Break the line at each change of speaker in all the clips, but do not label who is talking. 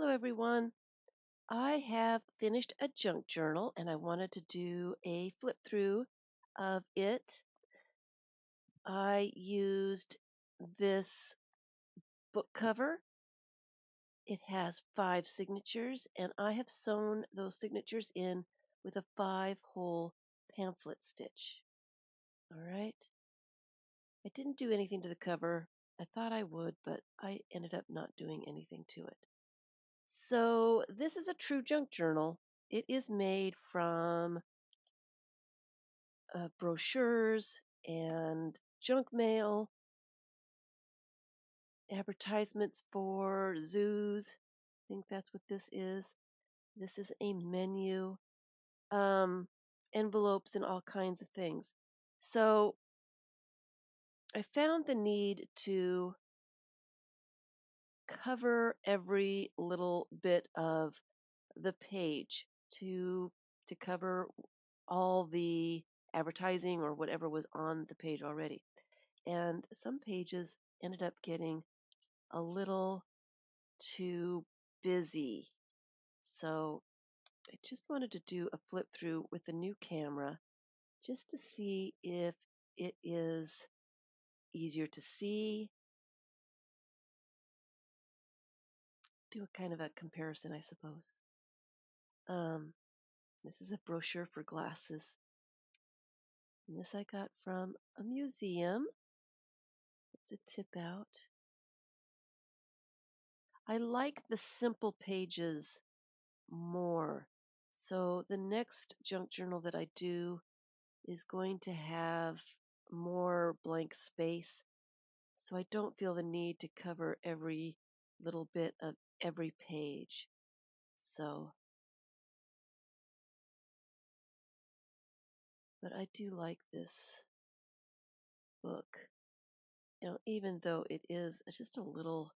Hello, everyone. I have finished a junk journal and I wanted to do a flip through of it. I used this book cover. It has 5 signatures, and I have sewn those signatures in with a 5-hole pamphlet stitch. All right. I didn't do anything to the cover. I thought I would, but I ended up not doing anything to it. So this is a true junk journal. It is made from brochures and junk mail, advertisements for zoos. I think that's what this is. This is a menu, um, envelopes, and all kinds of things. So I found the need to cover every little bit of the page to cover all the advertising or whatever was on the page already. And some pages ended up getting a little too busy. So I just wanted to do a flip through with a new camera just to see if it is easier to see. Do a kind of a comparison, I suppose. This is a brochure for glasses. And this I got from a museum. It's a tip out. I like the simple pages more. So the next junk journal that I do is going to have more blank space. So I don't feel the need to cover every little bit of every page. But I do like this book. Even though it is just a little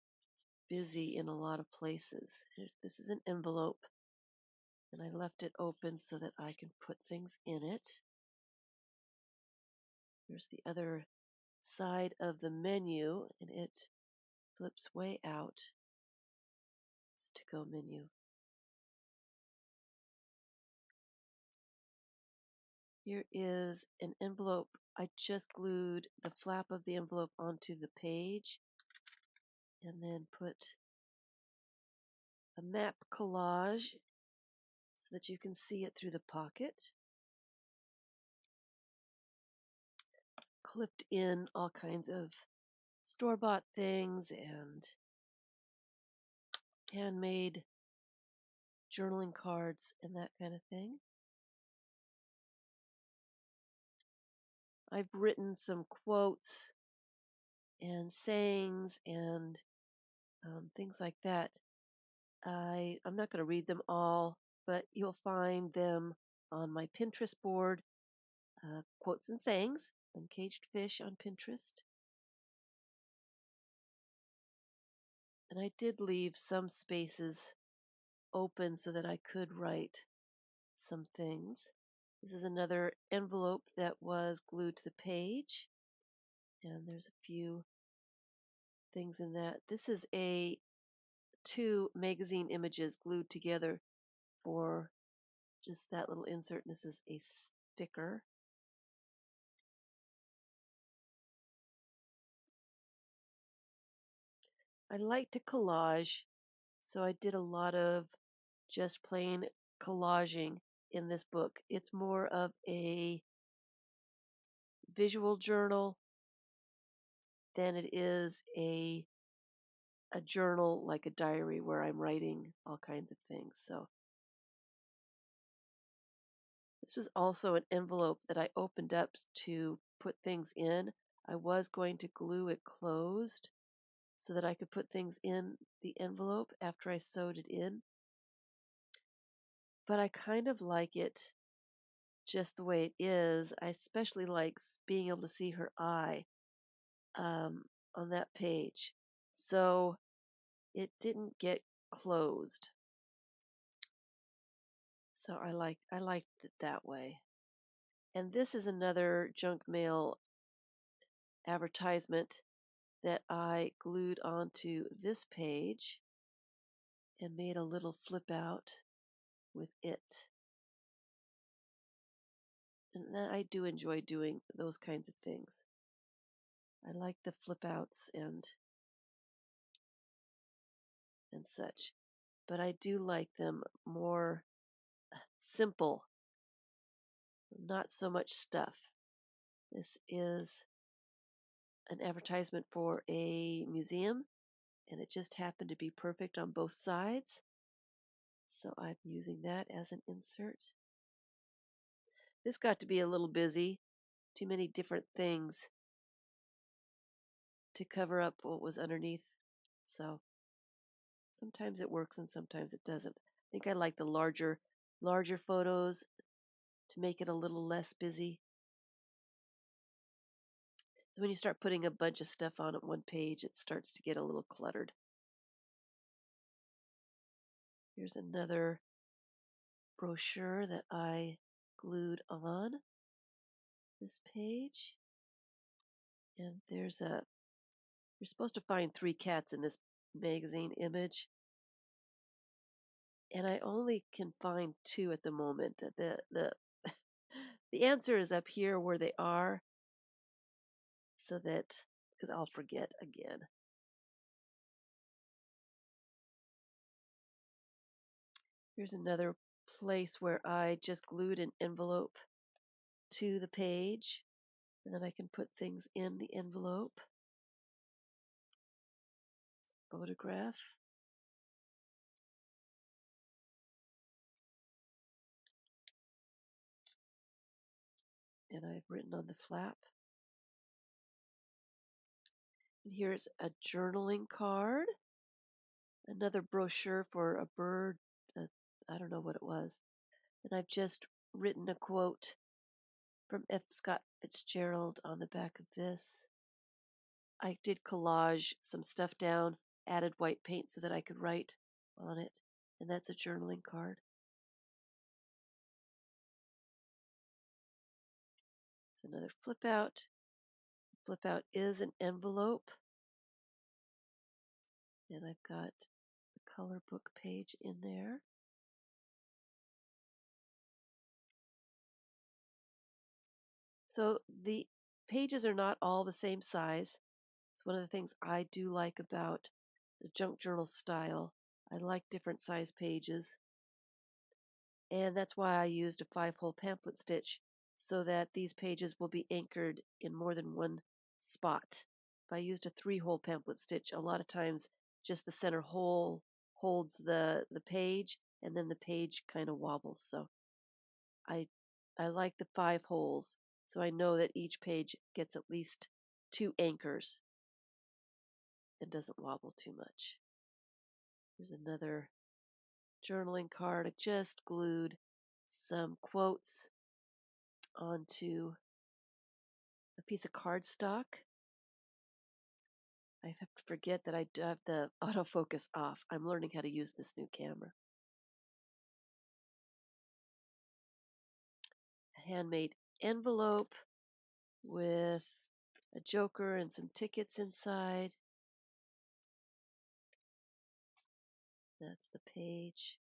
busy in a lot of places. This is an envelope, and I left it open so that I can put things in it. Here's the other side of the menu, and it flips way out. It's a to-go menu. Here is an envelope. I just glued the flap of the envelope onto the page and then put a map collage so that you can see it through the pocket. Clipped in all kinds of store-bought things and handmade journaling cards and that kind of thing. I've written some quotes and sayings and things like that. I'm not going to read them all, but you'll find them on my Pinterest board, quotes and sayings on Kagedfish on Pinterest. And I did leave some spaces open so that I could write some things. This is another envelope that was glued to the page, and there's a few things in that. This is 2 magazine images glued together for just that little insert. This is a sticker. I like to collage, so I did a lot of just plain collaging in this book. It's more of a visual journal than it is a journal like a diary where I'm writing all kinds of things. So this was also an envelope that I opened up to put things in. I was going to glue it closed so that I could put things in the envelope after I sewed it in. But I kind of like it just the way it is. I especially like being able to see her eye on that page. So it didn't get closed. So I liked it that way. And this is another junk mail advertisement that I glued onto this page. and made a little flip out with it. And I do enjoy doing those kinds of things. I like the flip outs and such, but I do like them more simple, not so much stuff. This is an advertisement for a museum, and it just happened to be perfect on both sides. So I'm using that as an insert. This got to be a little busy, too many different things to cover up what was underneath. So sometimes it works and sometimes it doesn't. I think I like the larger photos to make it a little less busy. When you start putting a bunch of stuff on at one page, it starts to get a little cluttered. Here's another brochure that I glued on this page. And you're supposed to find 3 cats in this magazine image. And I only can find 2 at the moment. The answer is up here where they are, so that, because I'll forget again. Here's another place where I just glued an envelope to the page, and then I can put things in the envelope. Photograph. And I've written on the flap. And here's a journaling card. Another brochure for a bird. I don't know what it was. And I've just written a quote from F. Scott Fitzgerald on the back of this. I did collage some stuff down, added white paint so that I could write on it. And that's a journaling card. It's another flip out. Flip out is an envelope. And I've got the color book page in there. So the pages are not all the same size. It's one of the things I do like about the junk journal style. I like different size pages. And that's why I used a 5-hole pamphlet stitch, so that these pages will be anchored in more than one spot. If I used a 3-hole pamphlet stitch, a lot of times just the center hole holds the page, and then the page kind of wobbles. So I like the 5 holes, so I know that each page gets at least 2 anchors and doesn't wobble too much. Here's another journaling card. I just glued some quotes onto a piece of cardstock. I have to forget that I have the autofocus off. I'm learning how to use this new camera. A handmade envelope with a joker and some tickets inside. That's the page.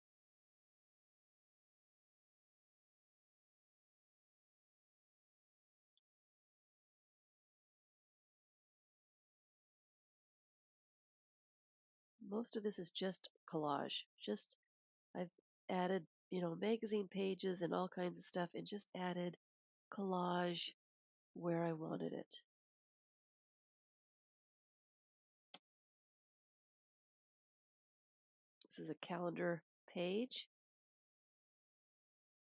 Most of this is just collage. I've added, magazine pages and all kinds of stuff, and just added collage where I wanted it. This is a calendar page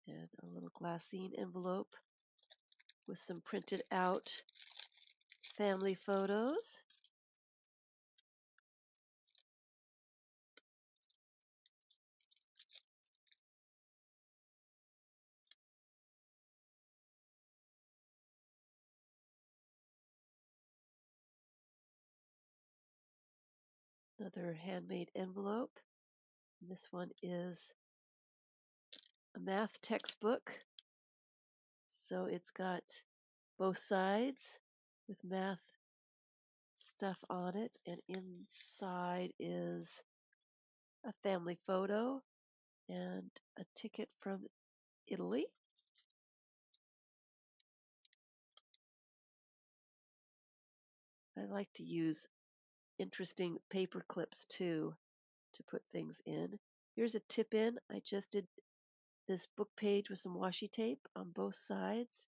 and a little glassine envelope with some printed out family photos. Another handmade envelope. This one is a math textbook. So it's got both sides with math stuff on it, and inside is a family photo, and a ticket from Italy. I like to use interesting paper clips too to put things in. Here's a tip in. I just did this book page with some washi tape on both sides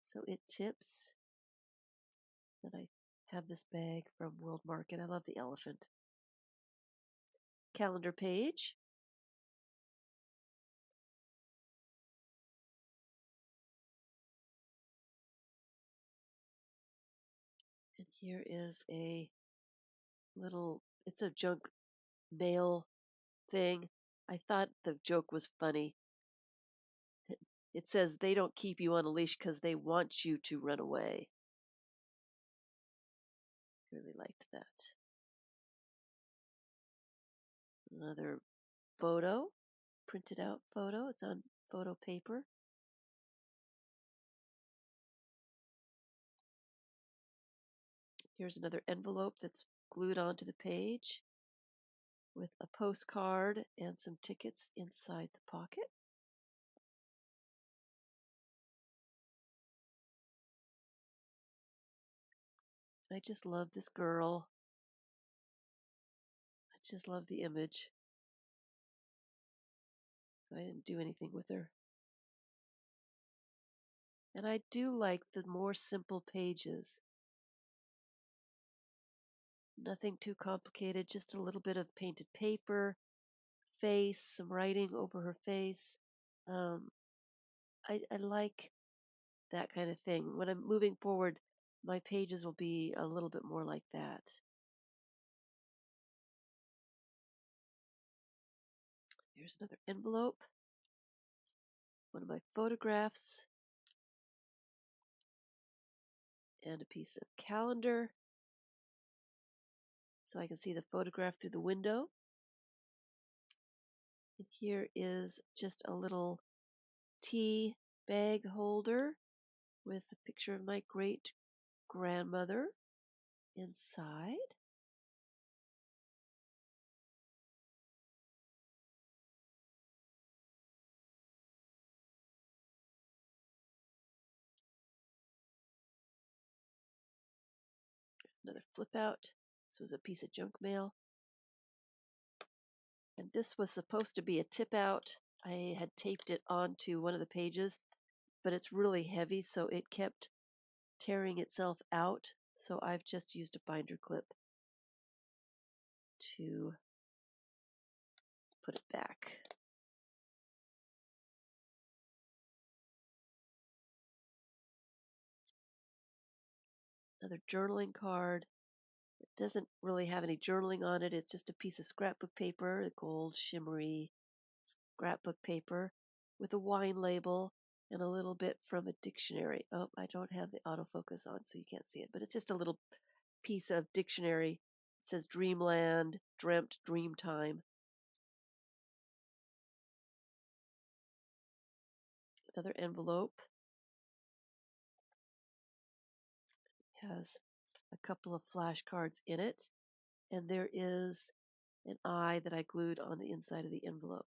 so it tips. And I have this bag from World Market. I love the elephant. Calendar page. And here is a little, it's a junk mail thing. I thought the joke was funny. It says they don't keep you on a leash because they want you to run away. Really liked that. Another photo, printed out photo. It's on photo paper. Here's another envelope that's glued onto the page with a postcard and some tickets inside the pocket. I just love this girl. I just love the image. So I didn't do anything with her. And I do like the more simple pages. Nothing too complicated, just a little bit of painted paper, face, some writing over her face. Um, I like that kind of thing. When I'm moving forward, my pages will be a little bit more like that. Here's another envelope, one of my photographs, and a piece of calendar so I can see the photograph through the window. And here is just a little tea bag holder with a picture of my great grandmother inside. Another flip out. This was a piece of junk mail. And this was supposed to be a tip out. I had taped it onto one of the pages, but it's really heavy, so it kept tearing itself out. So I've just used a binder clip to put it back. Another journaling card. It doesn't really have any journaling on it. It's just a piece of scrapbook paper, a gold shimmery scrapbook paper with a wine label and a little bit from a dictionary. Oh, I don't have the autofocus on, so you can't see it, but it's just a little piece of dictionary. It says Dreamland, Dreamt, Dreamtime. Another envelope has a couple of flashcards in it, and there is an eye that I glued on the inside of the envelope.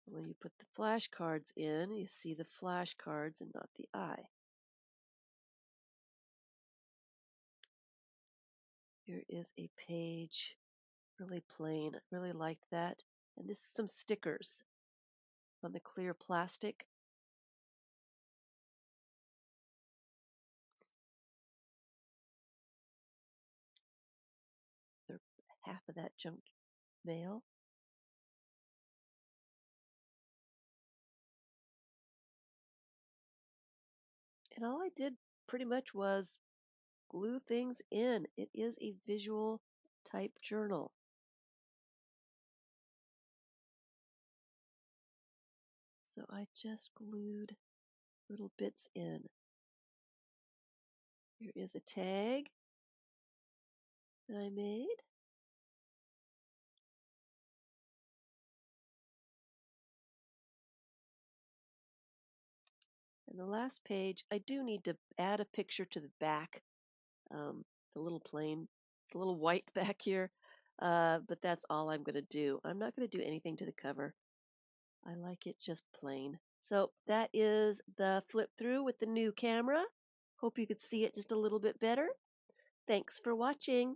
When you put the flashcards in, you see the flashcards and not the eye. Here is a page, really plain. I really liked that. And this is some stickers on the clear plastic. They're half of that junk mail. And all I did pretty much was glue things in. It is a visual type journal. So I just glued little bits in. Here is a tag that I made. And the last page, I do need to add a picture to the back, the little plane, the little white back here. but that's all I'm going to do. I'm not going to do anything to the cover. I like it just plain. So that is the flip through with the new camera. Hope you could see it just a little bit better. Thanks for watching.